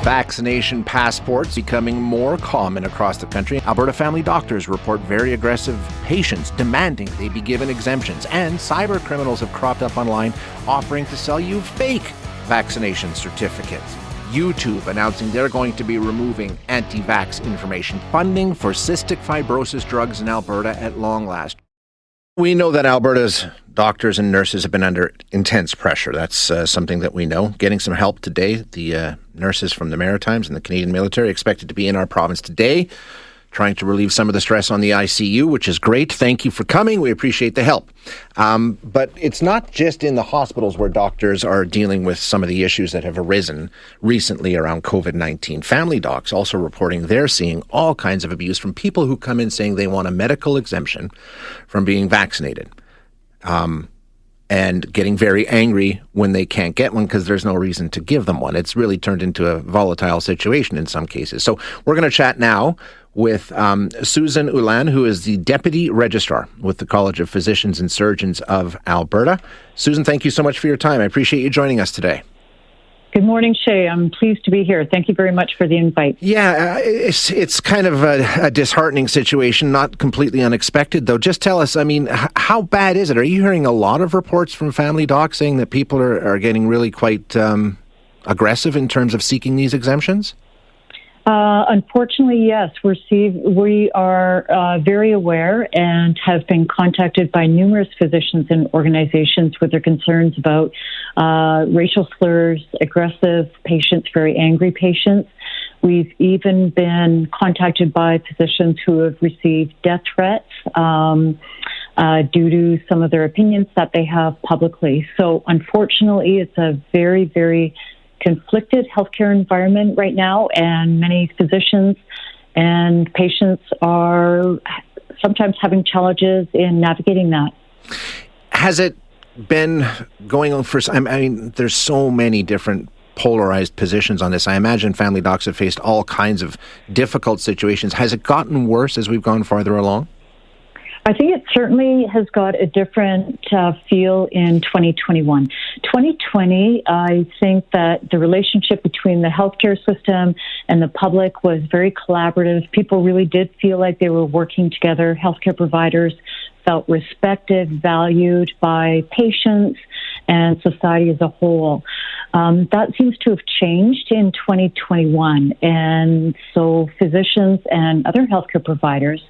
Vaccination passports becoming more common across the country. Alberta family doctors report very aggressive patients demanding they be given exemptions, and cyber criminals have cropped up online offering to sell you fake vaccination certificates. YouTube announcing they're going to be removing anti-vax information. Funding for cystic fibrosis drugs in Alberta at long last. We know that Alberta's doctors and nurses have been under intense pressure. That's something that we know. Getting some help today. The nurses from the Maritimes and the Canadian military expected to be in our province today, trying to relieve some of the stress on the ICU, which is great. Thank you for coming. We appreciate the help. But it's not just in the hospitals where doctors are dealing with some of the issues that have arisen recently around COVID-19. Family docs also reporting they're seeing all kinds of abuse from people who come in saying they want a medical exemption from being vaccinated. And getting very angry when they can't get one because there's no reason to give them one. It's really turned into a volatile situation in some cases. So we're going to chat now with Susan Ulan, who is the Deputy Registrar with the College of Physicians and Surgeons of Alberta. Susan, thank you so much for your time. I appreciate you joining us today. Good morning, Shay. I'm pleased to be here. Thank you very much for the invite. Yeah, it's kind of a disheartening situation, not completely unexpected, though. Just tell us, I mean, how bad is it? Are you hearing a lot of reports from family docs saying that people are getting really quite aggressive in terms of seeking these exemptions? Unfortunately, yes. We are very aware and have been contacted by numerous physicians and organizations with their concerns about racial slurs, aggressive patients, very angry patients. We've even been contacted by physicians who have received death threats due to some of their opinions that they have publicly. So unfortunately, it's a very, very conflicted healthcare environment right now, and many physicians and patients are sometimes having challenges in navigating that. Has it been going on for, I mean, there's so many different polarized positions on this. I imagine family docs have faced all kinds of difficult situations. Has it gotten worse as we've gone farther along? I think it certainly has got a different feel in 2021. 2020, I think that the relationship between the healthcare system and the public was very collaborative. People really did feel like they were working together. Healthcare providers felt respected, valued by patients and society as a whole. That seems to have changed in 2021. And so physicians and other healthcare providers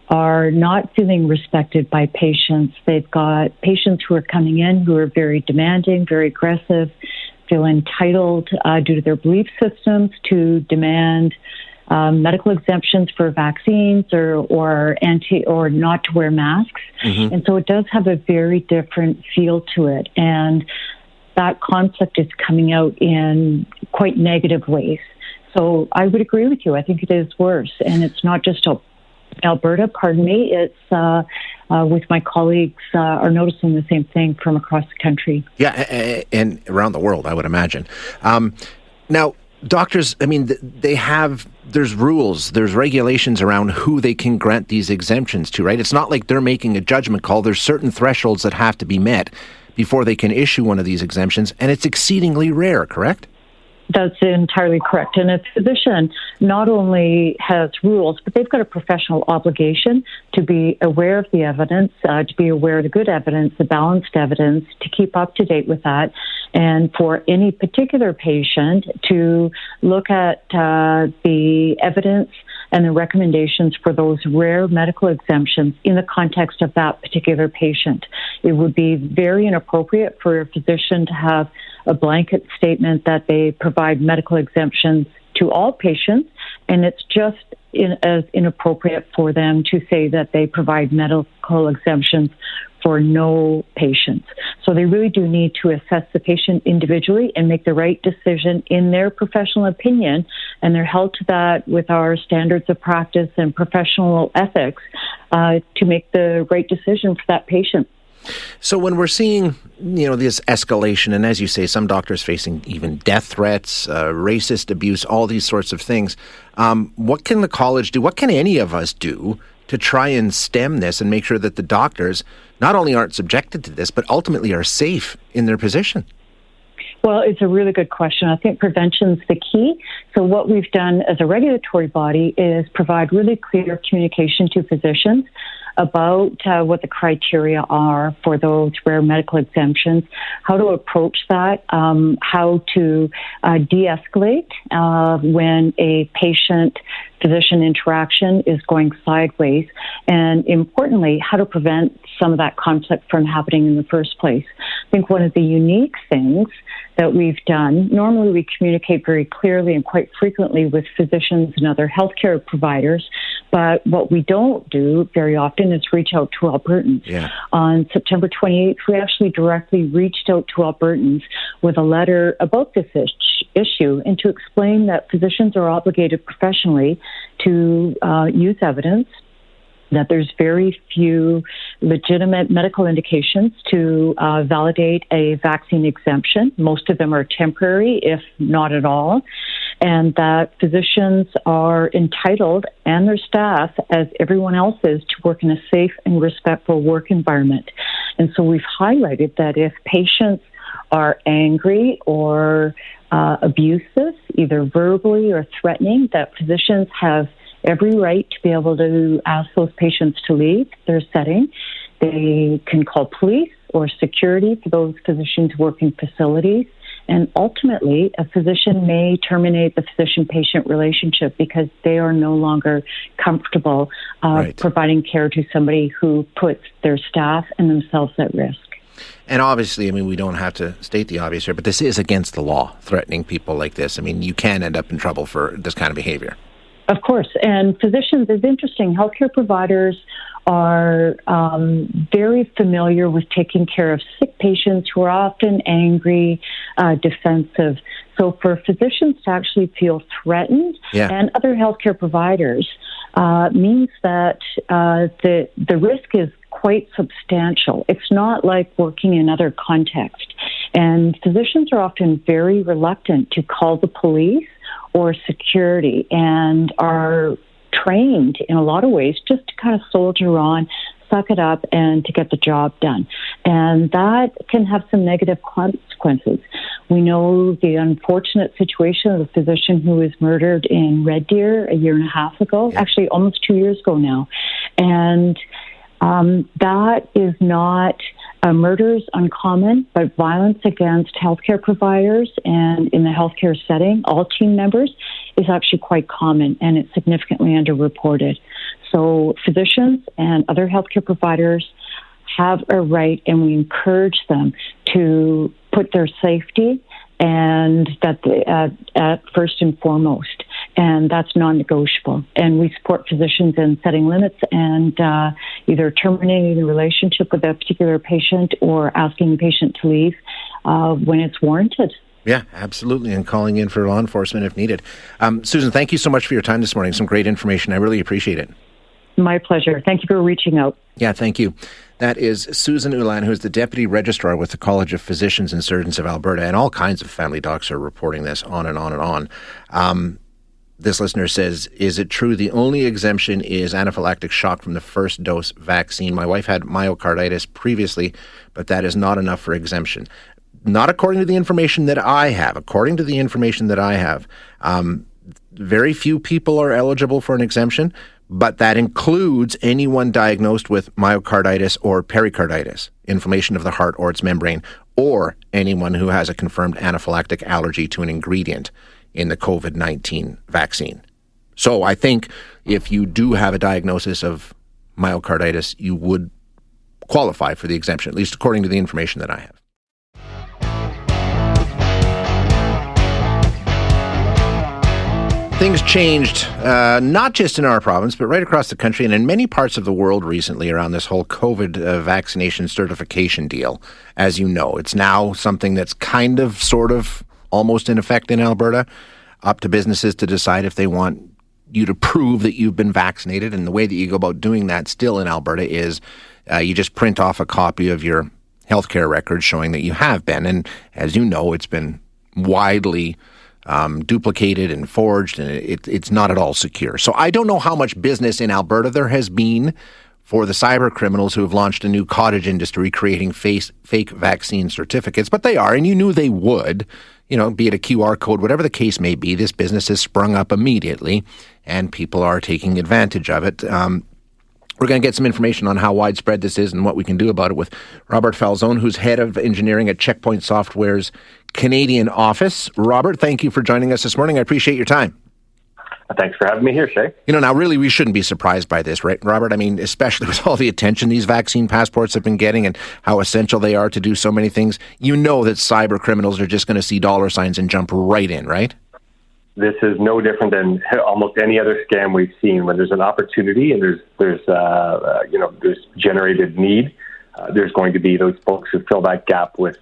are not feeling respected by patients. They've got patients who are coming in who are very demanding, very aggressive, feel entitled due to their belief systems to demand medical exemptions for vaccines or not to wear masks. Mm-hmm. And so it does have a very different feel to it. And that conflict is coming out in quite negative ways. So I would agree with you. I think it is worse. And it's not just Alberta, it's with my colleagues are noticing the same thing from across the country. Yeah, and around the world, I would imagine. Now, doctors, I mean, there's rules, there's regulations around who they can grant these exemptions to, right? It's not like they're making a judgment call. There's certain thresholds that have to be met before they can issue one of these exemptions, and it's exceedingly rare, correct? That's entirely correct. And a physician not only has rules, but they've got a professional obligation to be aware of the evidence, to be aware of the good evidence, the balanced evidence, to keep up to date with that. And for any particular patient to look at the evidence and the recommendations for those rare medical exemptions in the context of that particular patient. It would be very inappropriate for a physician to have a blanket statement that they provide medical exemptions to all patients, and it's just as inappropriate for them to say that they provide medical exemptions for no patients. So they really do need to assess the patient individually and make the right decision in their professional opinion, and they're held to that with our standards of practice and professional ethics to make the right decision for that patient. So when we're seeing, this escalation, and as you say, some doctors facing even death threats, racist abuse, all these sorts of things, what can the college do? What can any of us do to try and stem this and make sure that the doctors not only aren't subjected to this, but ultimately are safe in their position? Well, it's a really good question. I think prevention's the key. So what we've done as a regulatory body is provide really clear communication to physicians about what the criteria are for those rare medical exemptions, how to approach that, how to de-escalate when a patient-physician interaction is going sideways, and importantly, how to prevent some of that conflict from happening in the first place. I think one of the unique things that we've done, normally we communicate very clearly and quite frequently with physicians and other healthcare providers, but what we don't do very often is reach out to Albertans. Yeah. On September 28th, we actually directly reached out to Albertans with a letter about this issue and to explain that physicians are obligated professionally to use evidence, that there's very few legitimate medical indications to validate a vaccine exemption. Most of them are temporary, if not at all, and that physicians are entitled, and their staff, as everyone else is, to work in a safe and respectful work environment. And so we've highlighted that if patients are angry or abusive, either verbally or threatening, that physicians have every right to be able to ask those patients to leave their setting. They can call police or security for those physicians working facilities. And ultimately, a physician may terminate the physician-patient relationship because they are no longer comfortable providing care to somebody who puts their staff and themselves at risk. And obviously, I mean, we don't have to state the obvious here, but this is against the law, threatening people like this. I mean, you can end up in trouble for this kind of behavior. Of course. And physicians, it's interesting, healthcare providers are very familiar with taking care of sick patients who are often angry, defensive. So for physicians to actually feel threatened and other healthcare providers means that the risk is quite substantial. It's not like working in other context. And physicians are often very reluctant to call the police or security and are trained in a lot of ways just to kind of soldier on, suck it up, and to get the job done. And that can have some negative consequences. We know the unfortunate situation of the physician who was murdered in Red Deer a year and a half ago, actually almost 2 years ago now. And that is not, murder is uncommon, but violence against healthcare providers and in the healthcare setting, all team members, is actually quite common, and it's significantly underreported. So physicians and other healthcare providers have a right, and we encourage them to put their safety and that at first and foremost, and that's non-negotiable. And we support physicians in setting limits and either terminating the relationship with a particular patient or asking the patient to leave when it's warranted. Yeah, absolutely, and calling in for law enforcement if needed. Susan, thank you so much for your time this morning. Some great information. I really appreciate it. My pleasure. Thank you for reaching out. Yeah, thank you. That is Susan Ulan, who is the Deputy Registrar with the College of Physicians and Surgeons of Alberta, and all kinds of family docs are reporting this on and on and on. This listener says, is it true the only exemption is anaphylactic shock from the first dose vaccine? My wife had myocarditis previously, but that is not enough for exemption. Not according to the information that I have. According to the information that I have, very few people are eligible for an exemption, but that includes anyone diagnosed with myocarditis or pericarditis, inflammation of the heart or its membrane, or anyone who has a confirmed anaphylactic allergy to an ingredient in the COVID-19 vaccine. So I think if you do have a diagnosis of myocarditis, you would qualify for the exemption, at least according to the information that I have. Things changed, not just in our province, but right across the country and in many parts of the world recently around this whole COVID vaccination certification deal. As you know, it's now something that's kind of, sort of, almost in effect in Alberta, up to businesses to decide if they want you to prove that you've been vaccinated. And the way that you go about doing that still in Alberta is you just print off a copy of your healthcare record showing that you have been. And as you know, it's been widely duplicated and forged, and it's not at all secure. So I don't know how much business in Alberta there has been for the cyber criminals who have launched a new cottage industry creating fake vaccine certificates. But they are, and you knew they would, be it a QR code, whatever the case may be. This business has sprung up immediately, and people are taking advantage of it. We're going to get some information on how widespread this is and what we can do about it with Robert Falzone, who's head of engineering at Checkpoint Software's Canadian office. Robert, thank you for joining us this morning. I appreciate your time. Thanks for having me here, Shay. Now really we shouldn't be surprised by this, right, Robert? I mean, especially with all the attention these vaccine passports have been getting and how essential they are to do so many things. You know that cyber criminals are just going to see dollar signs and jump right in, right? This is no different than almost any other scam we've seen. When there's an opportunity and there's generated need, there's going to be those folks who fill that gap with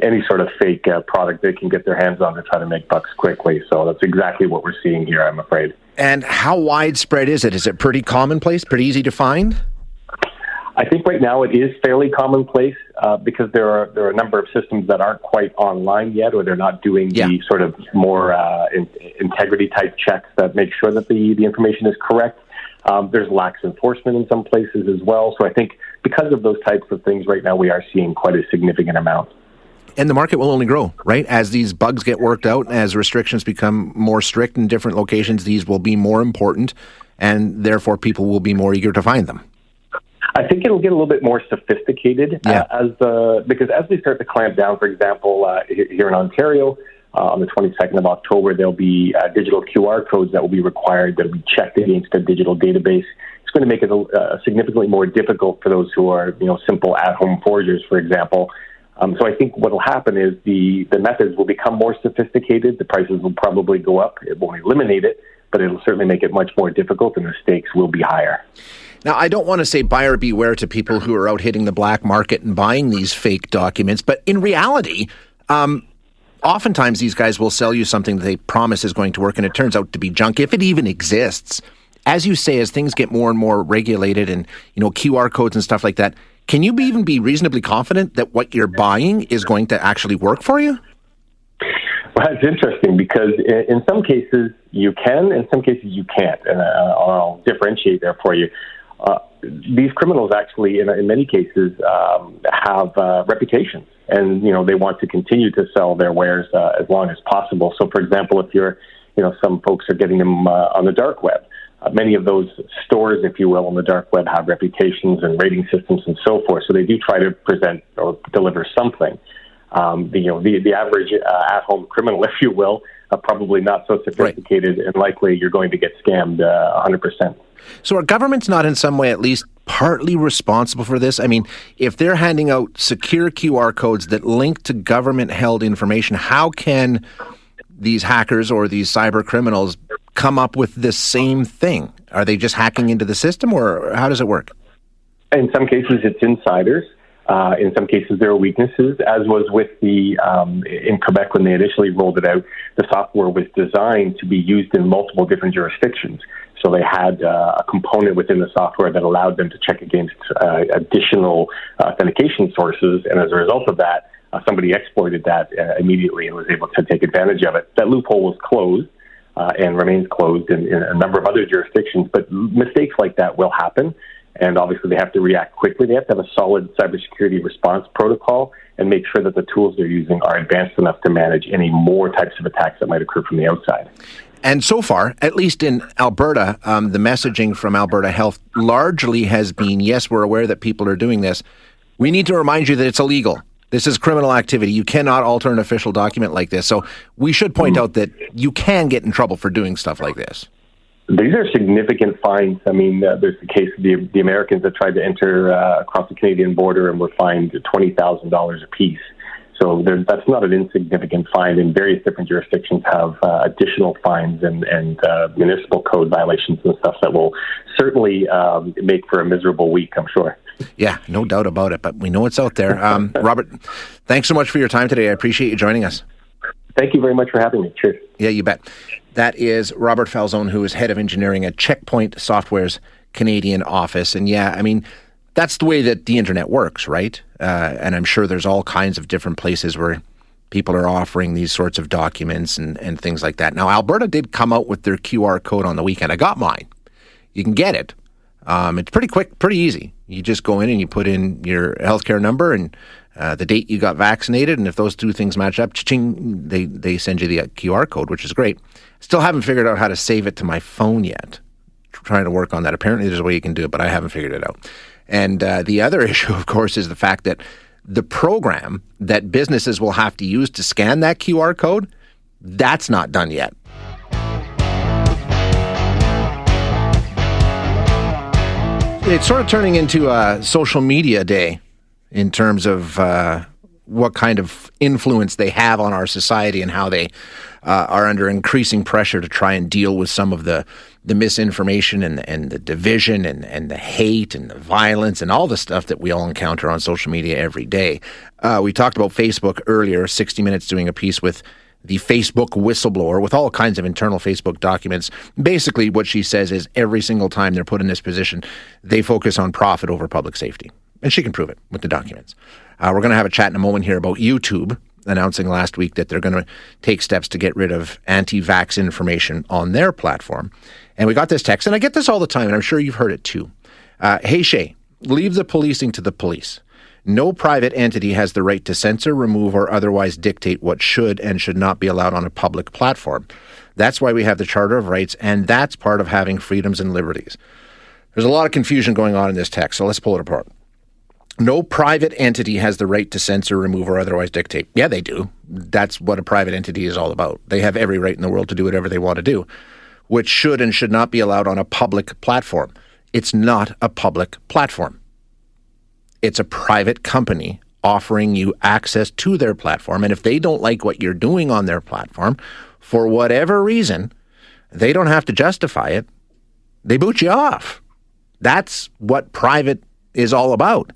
any sort of fake product they can get their hands on to try to make bucks quickly. So that's exactly what we're seeing here, I'm afraid. And how widespread is it? Is it pretty commonplace, pretty easy to find? I think right now it is fairly commonplace because there are a number of systems that aren't quite online yet, or they're not doing the sort of more integrity type checks that make sure that the information is correct. There's lax enforcement in some places as well. So I think because of those types of things right now, we are seeing quite a significant amount. And the market will only grow, right? As these bugs get worked out, as restrictions become more strict in different locations, these will be more important, and therefore people will be more eager to find them. I think it'll get a little bit more sophisticated because as they start to clamp down, for example, here in Ontario, on the 22nd of October, there'll be digital QR codes that will be required that will be checked against a digital database. It's going to make it significantly more difficult for those who are, simple at-home forgers, for example. So I think what will happen is the methods will become more sophisticated. The prices will probably go up. It won't eliminate it, but it'll certainly make it much more difficult, and the stakes will be higher. Now, I don't want to say buyer beware to people who are out hitting the black market and buying these fake documents, but in reality, oftentimes these guys will sell you something that they promise is going to work, and it turns out to be junk, if it even exists. As you say, as things get more and more regulated and, QR codes and stuff like that, can you even be reasonably confident that what you're buying is going to actually work for you? Well, it's interesting because in some cases you can, in some cases you can't, and I'll differentiate there for you. These criminals actually, in many cases, have reputations, and they want to continue to sell their wares as long as possible. So, for example, if you're, some folks are getting them on the dark web. Many of those stores, if you will, on the dark web have reputations and rating systems and so forth. So they do try to present or deliver something. The average at-home criminal, if you will, probably not so sophisticated, right, and likely you're going to get scammed 100%. So are governments not in some way at least partly responsible for this? I mean, if they're handing out secure QR codes that link to government-held information, how can these hackers or these cyber criminals come up with the same thing? Are they just hacking into the system, or how does it work? In some cases, it's insiders. In some cases, there are weaknesses, as was with in Quebec when they initially rolled it out. The software was designed to be used in multiple different jurisdictions. So they had a component within the software that allowed them to check against additional authentication sources. And as a result of that, somebody exploited that immediately and was able to take advantage of it. That loophole was closed and remains closed in a number of other jurisdictions. But mistakes like that will happen. And obviously, they have to react quickly. They have to have a solid cybersecurity response protocol and make sure that the tools they're using are advanced enough to manage any more types of attacks that might occur from the outside. And so far, at least in Alberta, the messaging from Alberta Health largely has been, yes, we're aware that people are doing this. We need to remind you that it's illegal. This is criminal activity. You cannot alter an official document like this. So we should point out that you can get in trouble for doing stuff like this. These are significant fines. I mean, there's the case of the Americans that tried to enter across the Canadian border and were fined $20,000 apiece. So that's not an insignificant fine, and various different jurisdictions have additional fines and municipal code violations and stuff that will certainly make for a miserable week, I'm sure. Yeah, no doubt about it, but we know it's out there. Robert, thanks so much for your time today. I appreciate you joining us. Thank you very much for having me. Cheers. Yeah, you bet. That is Robert Falzone, who is head of engineering at Checkpoint Software's Canadian office. And yeah, I mean, that's the way that the internet works, right? And I'm sure there's all kinds of different places where people are offering these sorts of documents and things like that. Now, Alberta did come out with their QR code on the weekend. I got mine. You can get it. It's pretty quick, pretty easy. You just go in and you put in your healthcare number and the date you got vaccinated, and if those two things match up, cha-ching, they send you the QR code, which is great. Still haven't figured out how to save it to my phone yet. Trying to work on that. Apparently there's a way you can do it, but I haven't figured it out. And the other issue, of course, is the fact that the program that businesses will have to use to scan that QR code, that's not done yet. It's sort of turning into a social media day in terms of what kind of influence they have on our society and how they are under increasing pressure to try and deal with some of the misinformation and the division and the hate and the violence and all the stuff that we all encounter on social media every day. We talked about Facebook earlier, 60 Minutes doing a piece with the Facebook whistleblower with all kinds of internal Facebook documents. Basically, what she says is every single time they're put in this position, they focus on profit over public safety. And she can prove it with the documents. We're going to have a chat in a moment here about YouTube announcing last week that they're going to take steps to get rid of anti-vax information on their platform. And we got this text, and I get this all the time, and I'm sure you've heard it too. Hey, Shay, leave the policing to the police. No private entity has the right to censor, remove, or otherwise dictate what should and should not be allowed on a public platform. That's why we have the Charter of Rights, and that's part of having freedoms and liberties. There's a lot of confusion going on in this text, so let's pull it apart. No private entity has the right to censor, remove, or otherwise dictate. Yeah, they do. That's what a private entity is all about. They have every right in the world to do whatever they want to do, which should and should not be allowed on a public platform. It's not a public platform. It's a private company offering you access to their platform. And if they don't like what you're doing on their platform, for whatever reason, they don't have to justify it. They boot you off. That's what private is all about.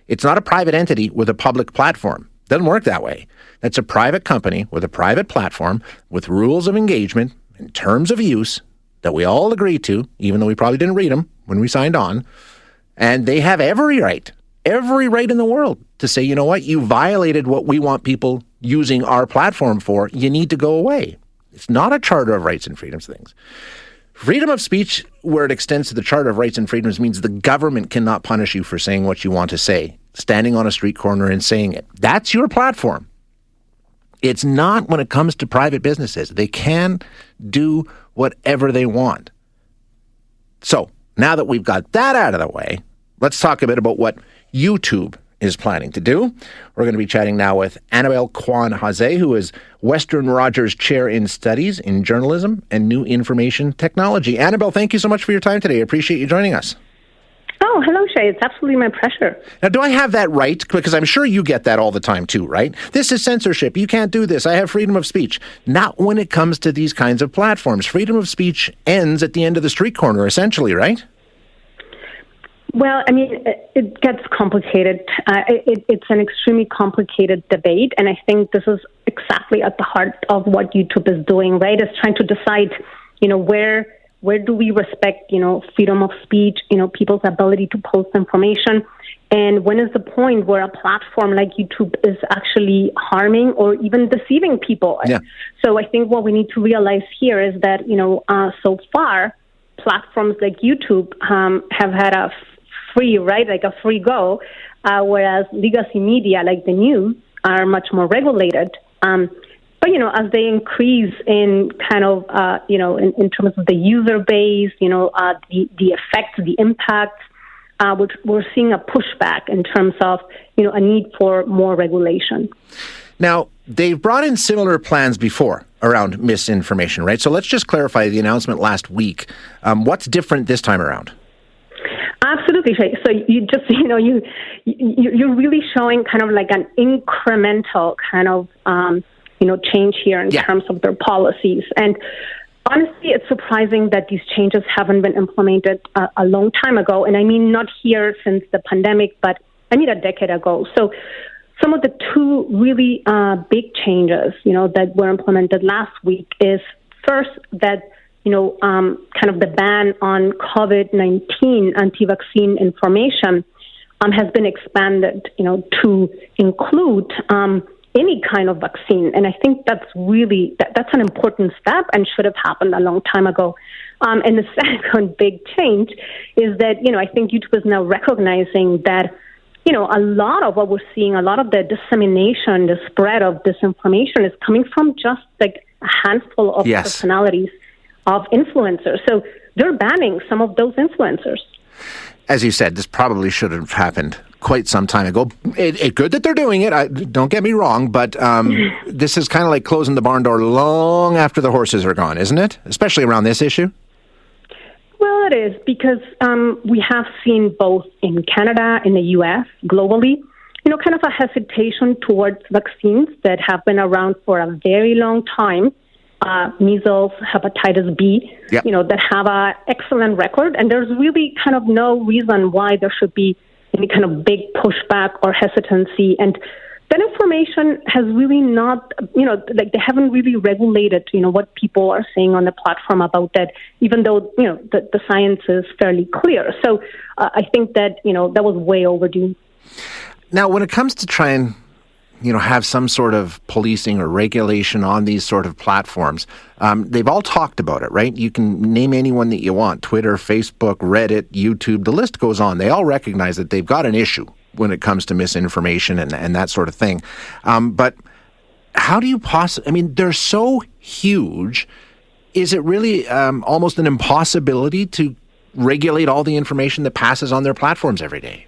It's not a private entity with a public platform. Doesn't work that way. That's a private company with a private platform with rules of engagement and terms of use that we all agree to, even though we probably didn't read them when we signed on. And they have every right in the world to say, you know what, you violated what we want people using our platform for. You need to go away. It's not a Charter of Rights and Freedoms things. Freedom of speech, where it extends to the Charter of Rights and Freedoms, means the government cannot punish you for saying what you want to say, standing on a street corner and saying it. That's your platform. It's not when it comes to private businesses. They can do whatever they want. So now that we've got that out of the way, let's talk a bit about what YouTube is planning to do. We're going to be chatting now with Annabelle Kwan-Haze, who is Western Rogers Chair in Studies in Journalism and New Information Technology. Annabelle, thank you so much for your time today. I appreciate you joining us. Oh, hello, Shay. It's absolutely my pleasure. Now, do I have that right? Because I'm sure you get that all the time too, right? This is censorship. You can't do this. I have freedom of speech. Not when it comes to these kinds of platforms. Freedom of speech ends at the end of the street corner, essentially, right? Well, I mean, it gets complicated. It's an extremely complicated debate, and I think this is exactly at the heart of what YouTube is doing, right? It's trying to decide, where do we respect, freedom of speech, people's ability to post information, and when is the point where a platform like YouTube is actually harming or even deceiving people? Yeah. So I think what we need to realize here is that, so far, platforms like YouTube have had a free go, whereas legacy media like the news are much more regulated. But, as they increase in kind of, in terms of the user base, the effects, the impact, we're seeing a pushback in terms of, a need for more regulation. Now, they've brought in similar plans before around misinformation, right? So let's just clarify the announcement last week. What's different this time around? Absolutely. So you just, you're really showing kind of like an incremental kind of, change here in terms of their policies. And honestly, it's surprising that these changes haven't been implemented a long time ago. And I mean, not here since the pandemic, but I mean a decade ago. So some of the two really big changes, that were implemented last week is first that kind of the ban on COVID-19 anti-vaccine information has been expanded, to include, any kind of vaccine. And I think that's really, that's an important step and should have happened a long time ago. And the second big change is that, I think YouTube is now recognizing that, a lot of what we're seeing, a lot of the dissemination, the spread of disinformation is coming from just like a handful of personalities of influencers. So they're banning some of those influencers. As you said, this probably should have happened quite some time ago. It's good that they're doing it. Don't get me wrong, but this is kind of like closing the barn door long after the horses are gone, isn't it? Especially around this issue. Well, it is, because we have seen both in Canada, in the U.S., globally, kind of a hesitation towards vaccines that have been around for a very long time. Measles, hepatitis B, that have an excellent record. And there's really kind of no reason why there should be any kind of big pushback or hesitancy. And that information has really not, they haven't really regulated, what people are saying on the platform about that, even though, the science is fairly clear. So I think that, that was way overdue. Now, when it comes to trying have some sort of policing or regulation on these sort of platforms. They've all talked about it, right? You can name anyone that you want, Twitter, Facebook, Reddit, YouTube, the list goes on. They all recognize that they've got an issue when it comes to misinformation and that sort of thing. But how do you they're so huge. Is it really almost an impossibility to regulate all the information that passes on their platforms every day?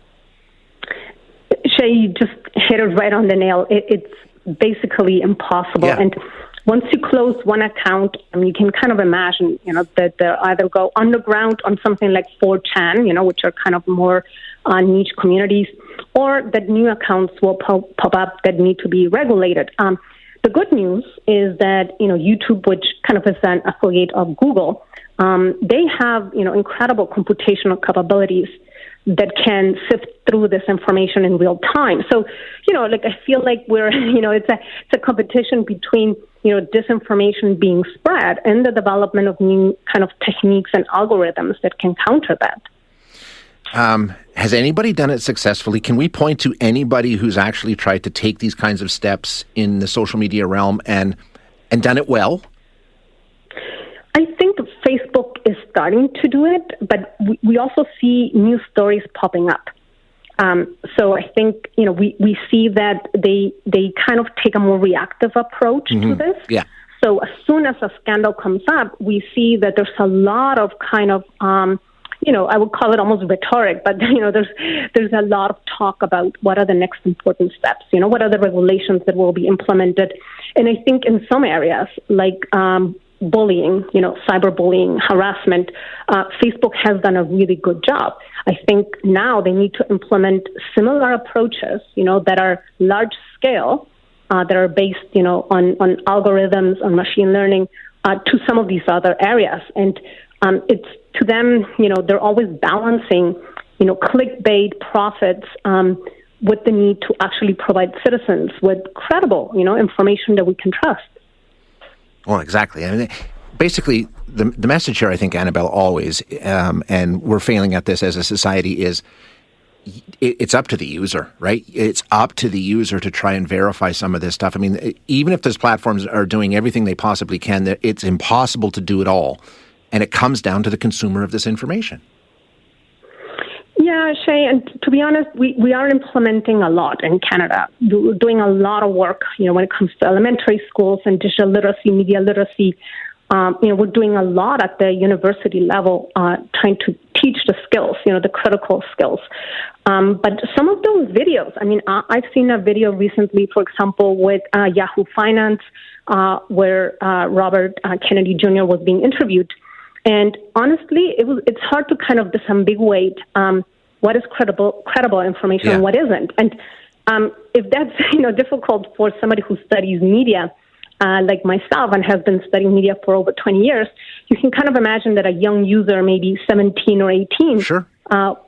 Shay, you just hit it right on the nail. It's basically impossible. Yeah. And once you close one account, you can kind of imagine, that they'll either go underground on something like 4chan, which are kind of more niche communities, or that new accounts will pop up that need to be regulated. The good news is that, YouTube, which kind of is an affiliate of Google, they have, incredible computational capabilities that can sift through this information in real time. So, I feel like we're, it's a competition between, disinformation being spread and the development of new kind of techniques and algorithms that can counter that. Has anybody done it successfully? Can we point to anybody who's actually tried to take these kinds of steps in the social media realm and done it well? I think Facebook is starting to do it, but we also see new stories popping up. So I think, we see that they kind of take a more reactive approach to this. Yeah. So as soon as a scandal comes up, we see that there's a lot of kind of, I would call it almost rhetoric, but, there's a lot of talk about what are the next important steps, what are the regulations that will be implemented. And I think in some areas, like bullying, cyberbullying, harassment, Facebook has done a really good job. I think now they need to implement similar approaches, that are large scale, that are based, on algorithms, on machine learning, to some of these other areas. And it's to them, they're always balancing, clickbait profits with the need to actually provide citizens with credible, information that we can trust. Well, exactly. Basically, the message here, I think, Annabelle, always, and we're failing at this as a society, is it's up to the user, right? It's up to the user to try and verify some of this stuff. Even if those platforms are doing everything they possibly can, it's impossible to do it all. And it comes down to the consumer of this information. Yeah, Shay, and to be honest, we are implementing a lot in Canada. We're doing a lot of work, when it comes to elementary schools and digital literacy, media literacy. We're doing a lot at the university level, trying to teach the skills, the critical skills. But some of those videos, I've seen a video recently, for example, with Yahoo Finance, where Robert Kennedy Jr. was being interviewed. And honestly, it's hard to kind of disambiguate what is credible information and what isn't. And if that's difficult for somebody who studies media, like myself, and has been studying media for over 20 years, you can kind of imagine that a young user, maybe 17 or 18,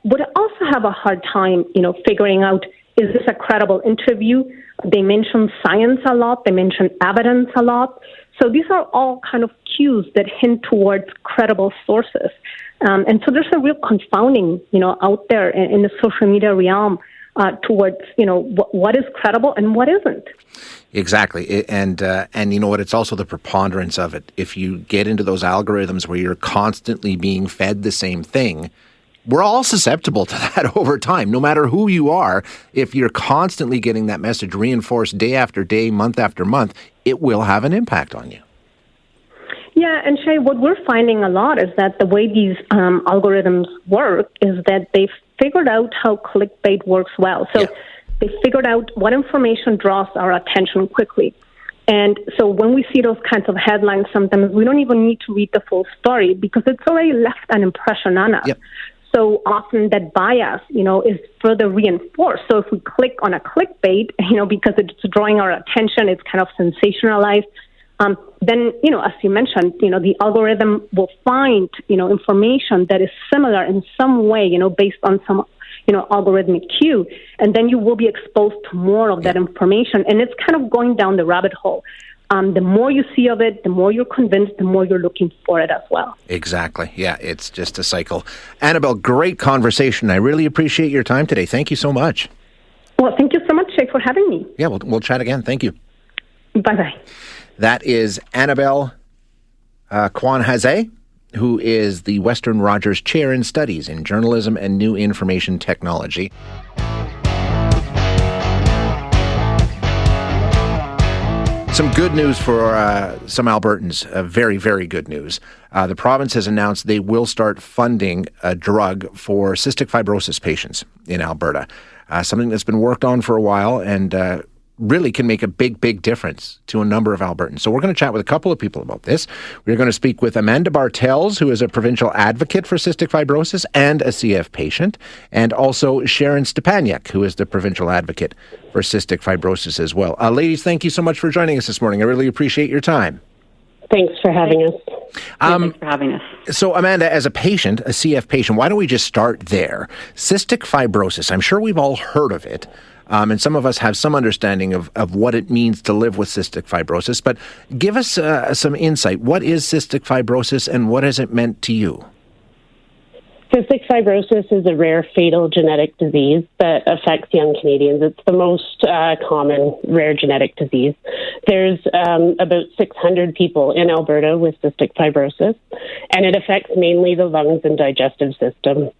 would also have a hard time, figuring out, is this a credible interview? They mention science a lot. They mention evidence a lot. So these are all kind of cues that hint towards credible sources. And so there's a real confounding, out there in the social media realm towards, what is credible and what isn't. Exactly. And you know what? It's also the preponderance of it. If you get into those algorithms where you're constantly being fed the same thing, we're all susceptible to that over time, no matter who you are. If you're constantly getting that message reinforced day after day, month after month, it will have an impact on you. Yeah, and Shay, what we're finding a lot is that the way these algorithms work is that they've figured out how clickbait works well. So they figured out what information draws our attention quickly. And so when we see those kinds of headlines, sometimes we don't even need to read the full story because it's already left an impression on us. Yep. So often that bias, is further reinforced. So if we click on a clickbait, because it's drawing our attention, it's kind of sensationalized, then, as you mentioned, the algorithm will find, information that is similar in some way, based on some, algorithmic cue. And then you will be exposed to more of that information. And it's kind of going down the rabbit hole. The more you see of it, the more you're convinced, the more you're looking for it as well. Exactly. Yeah, it's just a cycle. Annabelle, great conversation. I really appreciate your time today. Thank you so much. Well, thank you so much, Jake, for having me. Yeah, we'll chat again. Thank you. Bye-bye. That is Annabelle Kwanhaze, who is the Western Rogers Chair in Studies in Journalism and New Information Technology. Some good news for some Albertans, very, very good news. The province has announced they will start funding a drug for cystic fibrosis patients in Alberta, something that's been worked on for a while and really can make a big, big difference to a number of Albertans. So we're going to chat with a couple of people about this. We're going to speak with Amanda Bartels, who is a provincial advocate for cystic fibrosis and a CF patient, and also Sharon Stepaniak, who is the provincial advocate for cystic fibrosis as well. Ladies, thank you so much for joining us this morning. I really appreciate your time. Thanks for having us. Thanks for having us. So, Amanda, as a patient, a CF patient, why don't we just start there? Cystic fibrosis, I'm sure we've all heard of it. And some of us have some understanding of what it means to live with cystic fibrosis. But give us some insight. What is cystic fibrosis and what has it meant to you? Cystic fibrosis is a rare fatal genetic disease that affects young Canadians. It's the most common rare genetic disease. There's about 600 people in Alberta with cystic fibrosis, and it affects mainly the lungs and digestive system.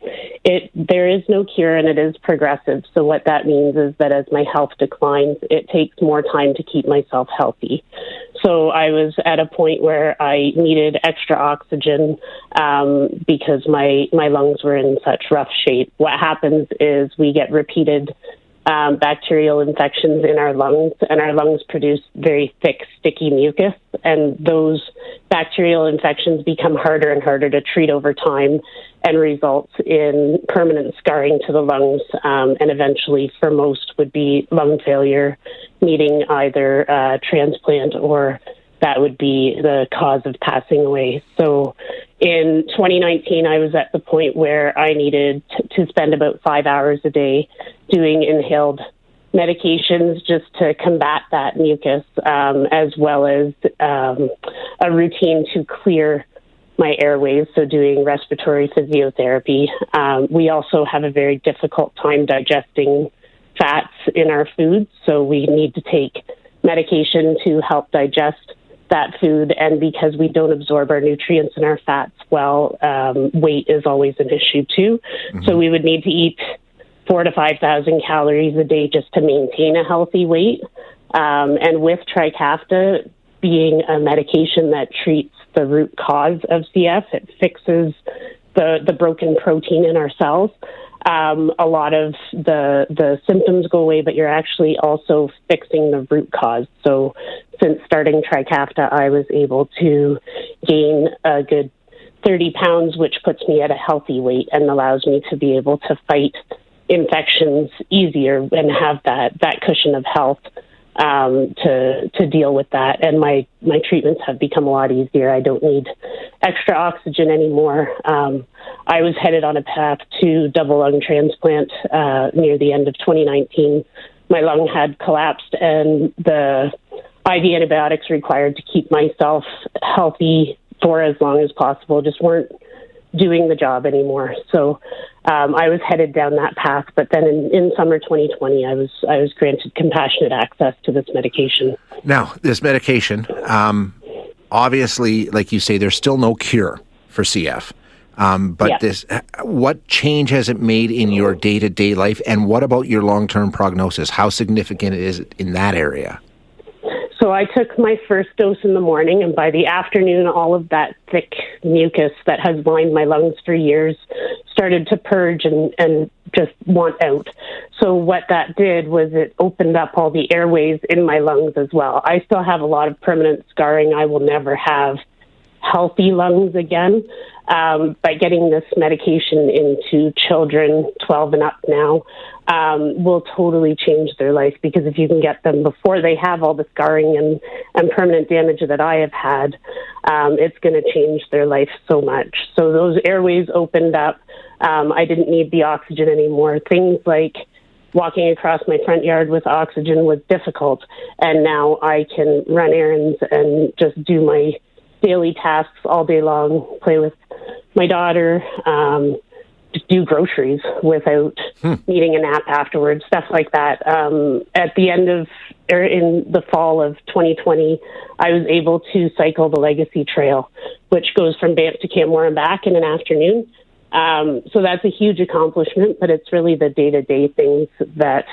There is no cure, and it is progressive. So what that means is that as my health declines, it takes more time to keep myself healthy. So I was at a point where I needed extra oxygen because my lungs were in such rough shape. What happens is we get repeated bacterial infections in our lungs, and our lungs produce very thick, sticky mucus, and those bacterial infections become harder and harder to treat over time and results in permanent scarring to the lungs, and eventually for most would be lung failure, needing either transplant or that would be the cause of passing away. So in 2019, I was at the point where I needed to spend about 5 hours a day doing inhaled medications just to combat that mucus, as well as a routine to clear my airways, so doing respiratory physiotherapy. We also have a very difficult time digesting fats in our foods, so we need to take medication to help digest that food, and because we don't absorb our nutrients and our fats well, weight is always an issue too. Mm-hmm. So we would need to eat 4,000 to 5,000 calories a day just to maintain a healthy weight. And with Trikafta being a medication that treats the root cause of CF, it fixes the broken protein in our cells. A lot of the symptoms go away, but you're actually also fixing the root cause. So since starting Trikafta, I was able to gain a good 30 pounds, which puts me at a healthy weight and allows me to be able to fight infections easier and have that cushion of health to deal with that. And my treatments have become a lot easier. I don't need extra oxygen anymore. I was headed on a path to double lung transplant near the end of 2019. My lung had collapsed, and the IV antibiotics required to keep myself healthy for as long as possible just weren't doing the job anymore. So I was headed down that path. But then in summer 2020, I was granted compassionate access to this medication. Now, this medication, obviously, like you say, there's still no cure for CF. What change has it made in your day-to-day life, and what about your long-term prognosis? How significant is it in that area? So I took my first dose in the morning, and by the afternoon, all of that thick mucus that has lined my lungs for years started to purge and just want out. So what that did was it opened up all the airways in my lungs as well. I still have a lot of permanent scarring. I will never have healthy lungs again. By getting this medication into children 12 and up now will totally change their life, because if you can get them before they have all the scarring and permanent damage that I have had, it's going to change their life so much. So those airways opened up. I didn't need the oxygen anymore. Things like walking across my front yard with oxygen was difficult, and now I can run errands and just do my daily tasks all day long, play with my daughter, do groceries without needing a nap afterwards, stuff like that. At the end of, or in the fall of 2020, I was able to cycle the Legacy Trail, which goes from Banff to Canmore and back in an afternoon. So that's a huge accomplishment, but it's really the day-to-day things that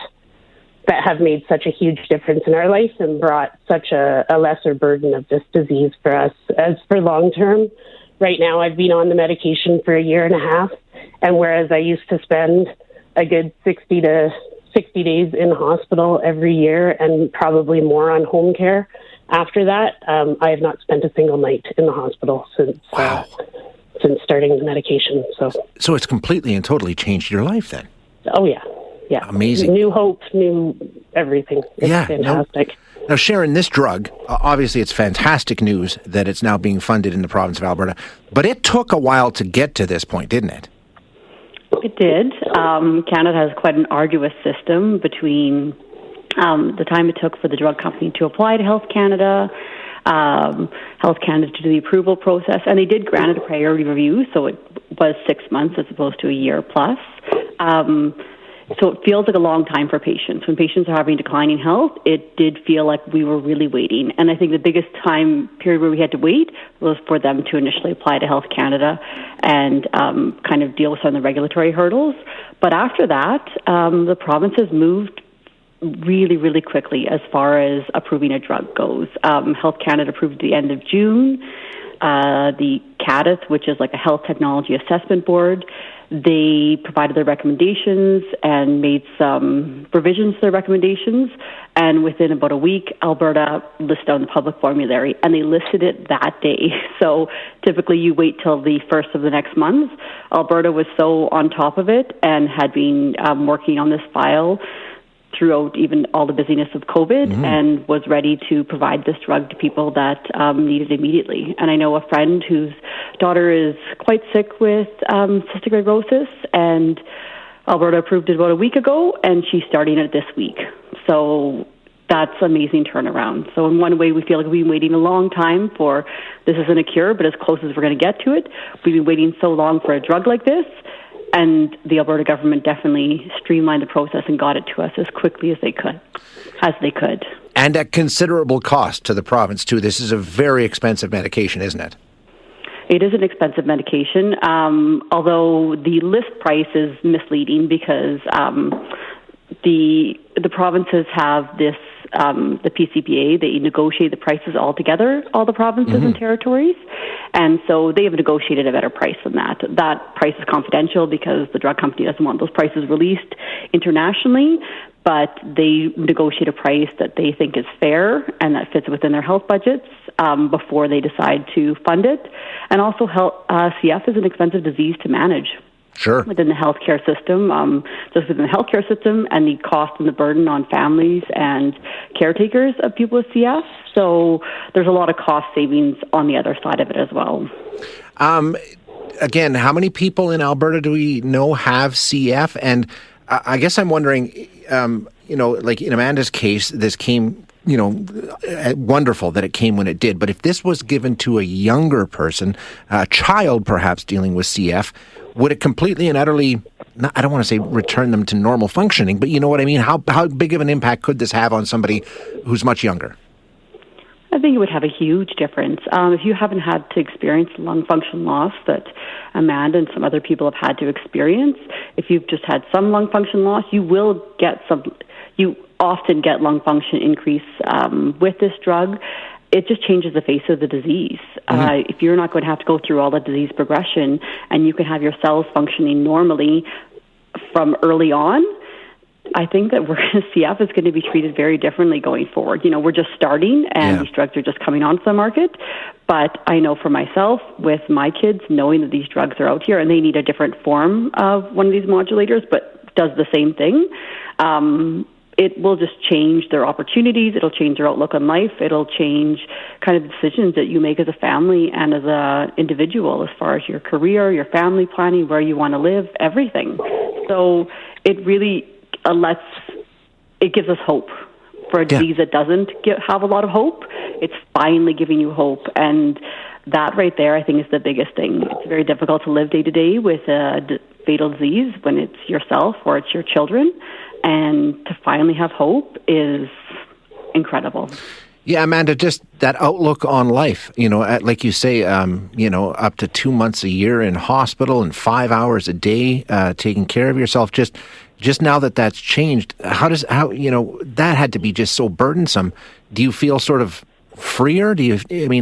have made such a huge difference in our life and brought such a lesser burden of this disease for us. As for long-term, right now I've been on the medication for 1.5 years, and whereas I used to spend a good 60 days in hospital every year and probably more on home care after that, I have not spent a single night in the hospital since starting the medication. So it's completely and totally changed your life then? Oh, yeah. Yeah. Amazing. New hope, new everything. It's fantastic. Now, Sharon, this drug, obviously it's fantastic news that it's now being funded in the province of Alberta, but it took a while to get to this point, didn't it? It did. Canada has quite an arduous system between the time it took for the drug company to apply to Health Canada, Health Canada to do the approval process, and they did grant it a priority review, so it was 6 months as opposed to 1 year plus. So it feels like a long time for patients. When patients are having declining health, it did feel like we were really waiting. And I think the biggest time period where we had to wait was for them to initially apply to Health Canada and kind of deal with some of the regulatory hurdles. But after that, the province has moved really, really quickly as far as approving a drug goes. Health Canada approved at the end of June. The CADIS, which is like a health technology assessment board, they provided their recommendations and made some revisions to their recommendations. And within about a week, Alberta listed on the public formulary, and they listed it that day. So typically you wait till the first of the next month. Alberta was so on top of it and had been working on this file throughout even all the busyness of COVID, and was ready to provide this drug to people that need it immediately. And I know a friend whose daughter is quite sick with cystic fibrosis, and Alberta approved it about a week ago, and she's starting it this week. So that's amazing turnaround. So in one way, we feel like we've been waiting a long time for, this isn't a cure, but as close as we're going to get to it. We've been waiting so long for a drug like this, and the Alberta government definitely streamlined the process and got it to us as quickly as they could. And at considerable cost to the province, too. This is a very expensive medication, isn't it? It is an expensive medication, although the list price is misleading because the provinces have this, the PCPA, they negotiate the prices all together, all the provinces and territories, and so they have negotiated a better price than that. That price is confidential because the drug company doesn't want those prices released internationally, but they negotiate a price that they think is fair and that fits within their health budgets before they decide to fund it. And also, CF is an expensive disease to manage. Sure. Within the healthcare system, just within the healthcare system, and the cost and the burden on families and caretakers of people with CF. So there's a lot of cost savings on the other side of it as well. Again, how many people in Alberta do we know have CF? And I guess I'm wondering, like in Amanda's case, this came wonderful that it came when it did. But if this was given to a younger person, a child perhaps dealing with CF, would it completely and utterly, I don't want to say return them to normal functioning, but you know what I mean? How big of an impact could this have on somebody who's much younger? I think it would have a huge difference. If you haven't had to experience lung function loss that Amanda and some other people have had to experience, if you've just had some lung function loss, you often get lung function increase with this drug. It just changes the face of the disease. If you're not going to have to go through all the disease progression and you can have your cells functioning normally from early on, I think that CF is going to be treated very differently going forward. We're just starting, and these drugs are just coming onto the market. But I know for myself, with my kids, knowing that these drugs are out here and they need a different form of one of these modulators, but does the same thing, it will just change their opportunities. It'll change their outlook on life. It'll change kind of the decisions that you make as a family and as an individual as far as your career, your family planning, where you want to live, everything. So it really it gives us hope for a disease that doesn't have a lot of hope. It's finally giving you hope, and that right there, I think, is the biggest thing. It's very difficult to live day to day with a fatal disease when it's yourself or it's your children, and to finally have hope is incredible. Yeah, Amanda, just that outlook on life, like you say, up to 2 months a year in hospital and 5 hours a day taking care of yourself. Just now that's changed, that had to be just so burdensome. Do you feel sort of freer?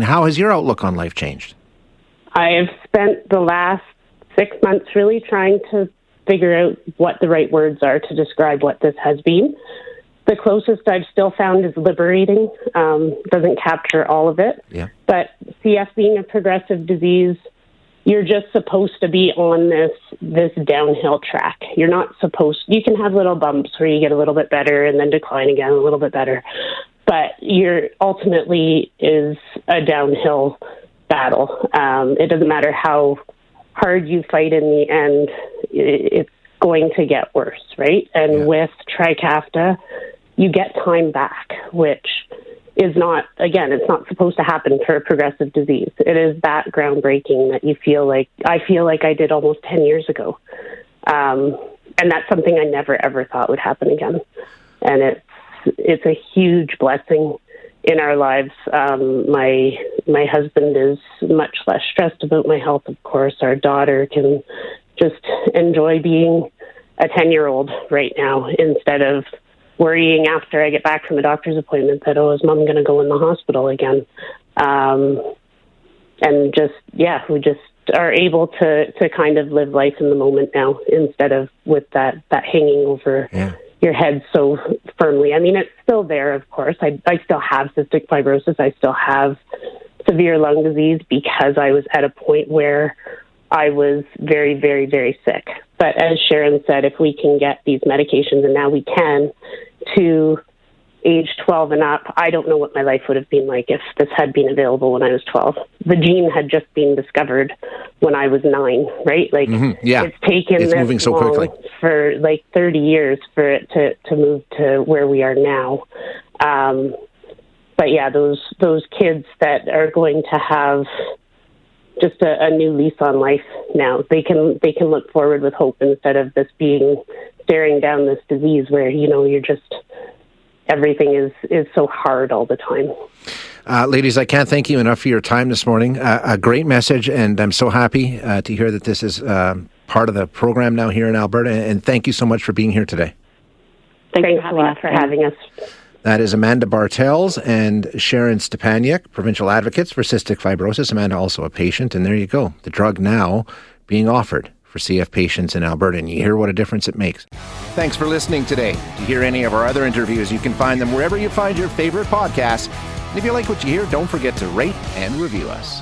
How has your outlook on life changed? I've spent the last 6 months really trying to figure out what the right words are to describe what this has been. The closest I've still found is liberating. Doesn't capture all of it. Yeah. But CF being a progressive disease, you're just supposed to be on this downhill track. You're not you can have little bumps where you get a little bit better and then decline again a little bit better. But you're ultimately is a downhill battle. It doesn't matter how hard you fight in the end, it's going to get worse, right? And with Trikafta, you get time back, which is not, again, it's not supposed to happen for a progressive disease. It is that groundbreaking that I feel like I did almost 10 years ago. And that's something I never, ever thought would happen again. And it's a huge blessing in our lives. My husband is much less stressed about my health, of course. Our daughter can just enjoy being a 10-year-old right now instead of worrying after I get back from a doctor's appointment that, is mom going to go in the hospital again? And we just are able to kind of live life in the moment now instead of with that hanging over your head so firmly. It's still there, of course. I still have cystic fibrosis. I still have severe lung disease because I was at a point where I was very, very, very sick. But as Sharon said, if we can get these medications, and now we can, to age 12 and up, I don't know what my life would have been like if this had been available when I was 12. The gene had just been discovered when I was 9, right? It's taken it's moving so quickly for 30 years for it to move to where we are now. But yeah, those kids that are going to have just a new lease on life now, they can look forward with hope instead of this being staring down this disease where, you're just, everything is so hard all the time. Ladies, I can't thank you enough for your time this morning. A great message, and I'm so happy to hear that this is part of the program now here in Alberta, and thank you so much for being here today. Thanks a lot for having us. That is Amanda Bartels and Sharon Stepaniak, provincial advocates for cystic fibrosis. Amanda also a patient, and there you go. The drug now being offered for CF patients in Alberta, and you hear what a difference it makes. Thanks for listening today. To hear any of our other interviews, you can find them wherever you find your favorite podcasts. And if you like what you hear, don't forget to rate and review us.